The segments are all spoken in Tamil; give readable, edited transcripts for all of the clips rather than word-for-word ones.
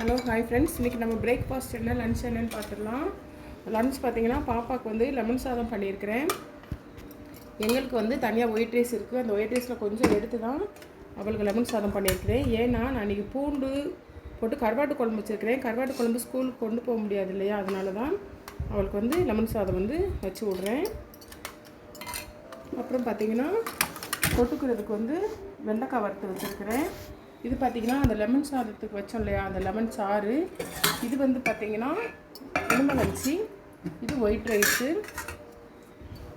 ஹலோ ஹாய் ஃப்ரெண்ட்ஸ், இன்றைக்கி நம்ம பிரேக்ஃபாஸ்ட் என்ன லன்ச் என்னன்னு பார்த்துடலாம். லன்ச் பார்த்திங்கன்னா பாப்பாவுக்கு வந்து லெமன் சாதம் பண்ணியிருக்கிறேன். எங்களுக்கு வந்து தனியாக ஒயிட் ரைஸ் இருக்குது. அந்த ஒயிட் ரைஸில் கொஞ்சம் எடுத்து தான் அவளுக்கு லெமன் சாதம் பண்ணியிருக்கிறேன். ஏன்னா நான் இன்றைக்கி பூண்டு போட்டு கருவாட்டு குழம்பு வச்சுருக்கிறேன். கருவாட்டு குழம்பு ஸ்கூலுக்கு கொண்டு போக முடியாது இல்லையா, அதனால தான் அவளுக்கு வந்து லெமன் சாதம் வந்து வச்சு விட்றேன். அப்புறம் பார்த்திங்கன்னா தொட்டுக்கிறதுக்கு வந்து வெண்டைக்காய் வறுத்து வச்சுருக்கிறேன். இது பார்த்திங்கன்னா அந்த லெமன் சாதத்துக்கு வச்சோம் இல்லையா, அந்த லெமன் சாறு. இது வந்து பார்த்திங்கன்னா உளுந்தங்கஞ்சி. இது ஒயிட் ரைஸு.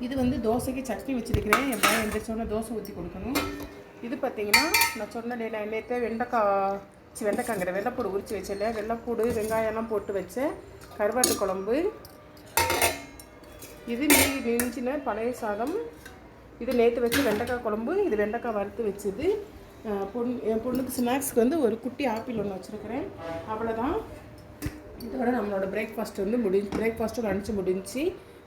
இது வந்து தோசைக்கு சட்னி வச்சுருக்கிறேன். என் பையன் எந்திரிச்சோன்னா தோசை ஊற்றி கொடுக்கணும். இது பார்த்திங்கன்னா நான் சொன்னேன், நான் நேற்று வெண்டைக்காங்கிற வெள்ளைப்பூடு உரித்து வச்சல, வெள்ளைப்பூடு வெங்காயம்லாம் போட்டு வச்ச கருவாட்டு குழம்பு. இது மிஞ்சின பழைய சாதம். இது நேற்று வச்சு வெண்டைக்காய் குழம்பு. இது வெண்டைக்காய் வறுத்து வச்சுது. என் பொண்ணுக்கு ஸ்நாக்ஸ்க்கு வந்து ஒரு குட்டி ஆப்பிள் ஒன்று வச்சுருக்கிறேன். அவ்வளோதான். இதோட நம்மளோட பிரேக்ஃபாஸ்ட் வந்து பிரேக்ஃபாஸ்ட்டு லன்ச்சு முடிஞ்சு.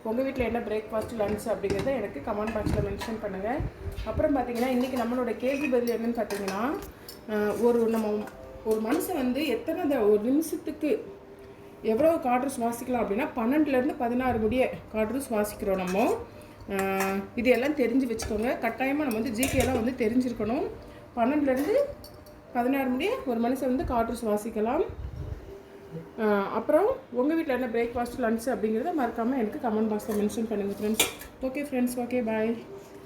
உங்கள் வீட்டில் என்ன பிரேக்ஃபாஸ்ட் லன்ச் அப்படிங்கிறத எனக்கு கமெண்ட் பாக்ஸில் மென்ஷன் பண்ணுங்கள். அப்புறம் பார்த்திங்கன்னா இன்றைக்கி நம்மளோட கேள்வி பதில் என்னென்னு பார்த்தீங்கன்னா, ஒரு மனுஷன் வந்து ஒரு நிமிஷத்துக்கு எவ்வளோ காற்று சுவாசிக்கலாம் அப்படின்னா 12லேருந்து 16 முடிய காற்று சுவாசிக்கிறோம் நம்ம. இது எல்லாம் தெரிஞ்சு வச்சுக்கோங்க. கட்டாயமாக நம்ம வந்து ஜிகேலாம் வந்து தெரிஞ்சிருக்கணும். 12லேருந்து 16 முடிய ஒரு மனுஷன் வந்து காற்று சுவாசிக்கலாம். அப்புறம் உங்கள் வீட்டில் என்ன பிரேக்ஃபாஸ்ட் லன்ச் அப்படிங்கிறத மறக்காமல் எனக்கு கமெண்ட் பாக்ஸில் மென்ஷன் பண்ணுங்கள் friends. Okay friends, okay bye.